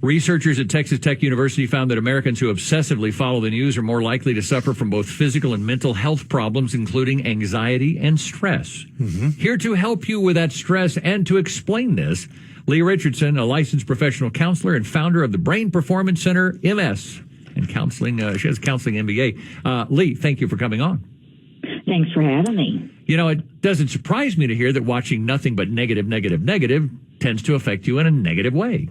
Researchers at Texas Tech University found that Americans who obsessively follow the news are more likely to suffer from both physical and mental health problems, including anxiety and stress. Here to help you with that stress and to explain this, Leigh Richardson, a licensed professional counselor and founder of the Brain Performance Center, MS, and counseling. She has counseling MBA. Leigh, thank you for coming on. Thanks for having me. You know, it doesn't surprise me to hear that watching nothing but negative tends to affect you in a negative way.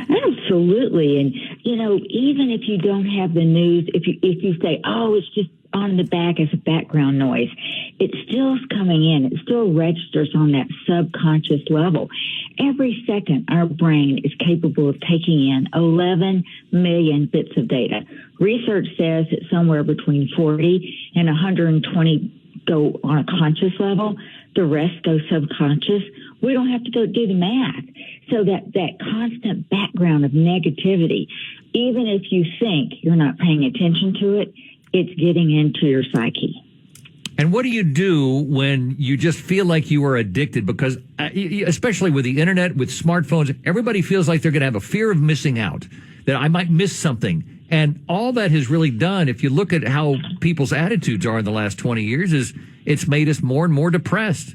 Absolutely. And, you know, even if you don't have the news, if you say, oh, it's just on in the back as a background noise, it still is coming in. It still registers on that subconscious level. Every second, our brain is capable of taking in 11 million bits of data. Research says that somewhere between 40 and 120 go on a conscious level. The rest go subconscious. We don't have to go do the math. So that constant background of negativity, even if you think you're not paying attention to it, it's getting into your psyche. And what do you do when you just feel like you are addicted? Because especially with the internet, with smartphones, everybody feels like they're going to have a fear of missing out, that I might miss something. And all that has really done, if you look at how people's attitudes are in the last 20 years, is it's made us more and more depressed.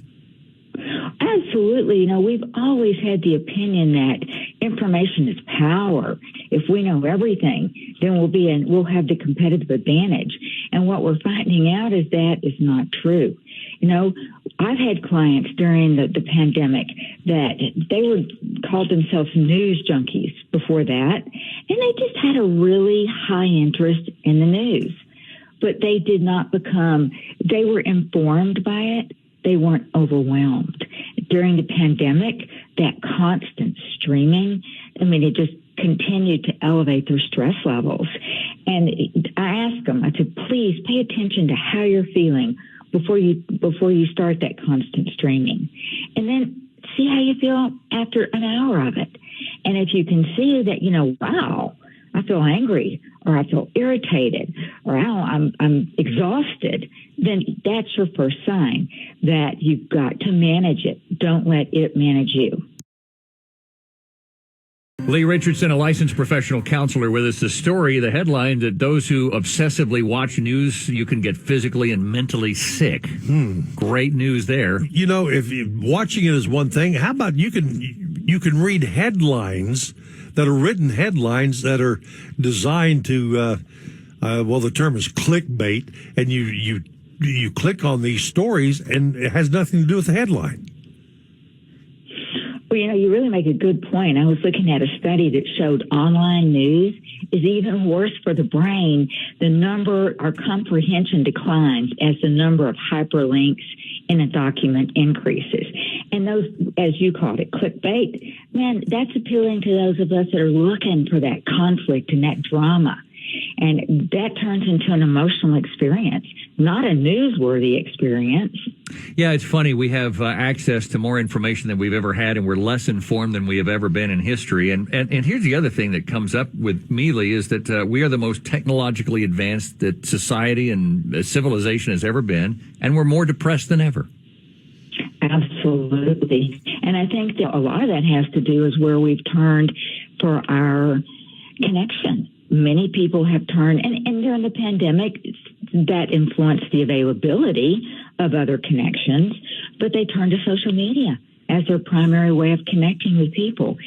Absolutely. You know, we've always had the opinion that information is power. If we know everything, then we'll have the competitive advantage. And what we're finding out is that is not true. You know, I've had clients during the pandemic that they called themselves news junkies before that, and they just had a really high interest in the news. But they did not they were informed by it. They weren't overwhelmed. During the pandemic, that constant streaming, it just continued to elevate their stress levels. And I asked them, I said, please pay attention to how you're feeling before you start that constant streaming. And then see how you feel after an hour of it. And if you can see that, wow, I feel angry, or I feel irritated, or I'm exhausted, then that's your first sign that you've got to manage it. Don't let it manage you. Leigh Richardson, a licensed professional counselor, with us. The headline, that those who obsessively watch news, you can get physically and mentally sick. Great news there. You know, if watching it is one thing, how about you can read headlines that are written headlines that are designed to, the term is clickbait, and you click on these stories and it has nothing to do with the headline. Well, you really make a good point. I was looking at a study that showed online news is even worse for the brain. Our comprehension declines as the number of hyperlinks in a document increases. And those, as you called it, clickbait, man, that's appealing to those of us that are looking for that conflict and that drama. And that turns into an emotional experience, not a newsworthy experience. Yeah, it's funny. We have access to more information than we've ever had, and we're less informed than we have ever been in history. And here's the other thing that comes up with me, Leigh, is that we are the most technologically advanced that society and civilization has ever been, and we're more depressed than ever. Absolutely. And I think that a lot of that has to do is where we've turned for our connection. Many people have turned, and during the pandemic, that influenced the availability of other connections, but they turned to social media as their primary way of connecting with people.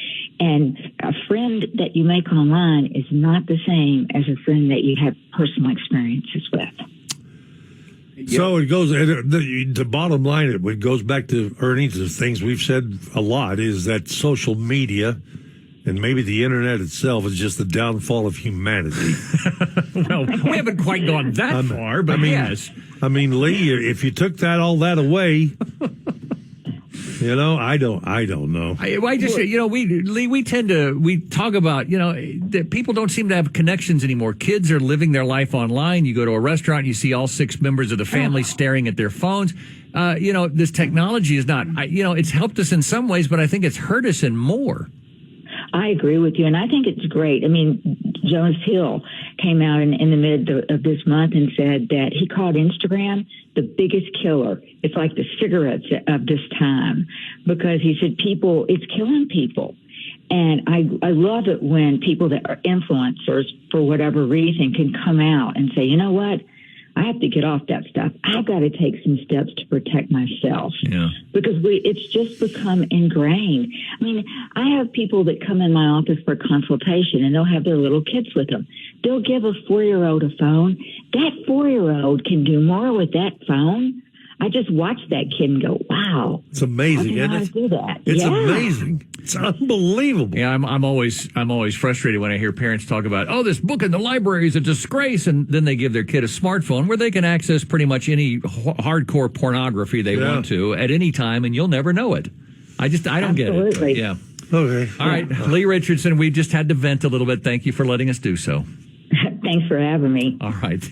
And a friend that you make online is not the same as a friend that you have personal experiences with. So it goes, the bottom line, it goes back to earnings, the things we've said a lot, is that social media and maybe the internet itself is just the downfall of humanity. Well, we haven't quite gone that far, but yes. Leigh, if you took all that away, I don't know. I just, Leigh, we talk about, that people don't seem to have connections anymore. Kids are living their life online. You go to a restaurant, and you see all 6 members of the family staring at their phones. This technology is not, it's helped us in some ways, but I think it's hurt us in more. I agree with you, and I think it's great. Jonas Hill came out in the mid of this month and said that he called Instagram the biggest killer. It's like the cigarettes of this time, because he said it's killing people. And I love it when people that are influencers, for whatever reason, can come out and say, you know what? I have to get off that stuff. I've got to take some steps to protect myself. Yeah. Because it's just become ingrained. I mean, I have people that come in my office for consultation, and they'll have their little kids with them. They'll give a 4-year-old a phone. That 4-year-old can do more with that phone. I just watch that kid and go, wow. It's amazing, I isn't it? do that. It's Yeah. amazing. It's unbelievable. Yeah, I'm always frustrated when I hear parents talk about, oh, this book in the library is a disgrace, and then they give their kid a smartphone where they can access pretty much any hardcore pornography they want to at any time, and you'll never know it. I don't get it. Absolutely. Yeah. Okay. All right, Leigh Richardson, we just had to vent a little bit. Thank you for letting us do so. Thanks for having me. All right.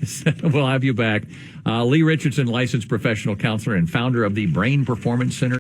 We'll have you back. Leigh Richardson, licensed professional counselor and founder of the Brain Performance Center.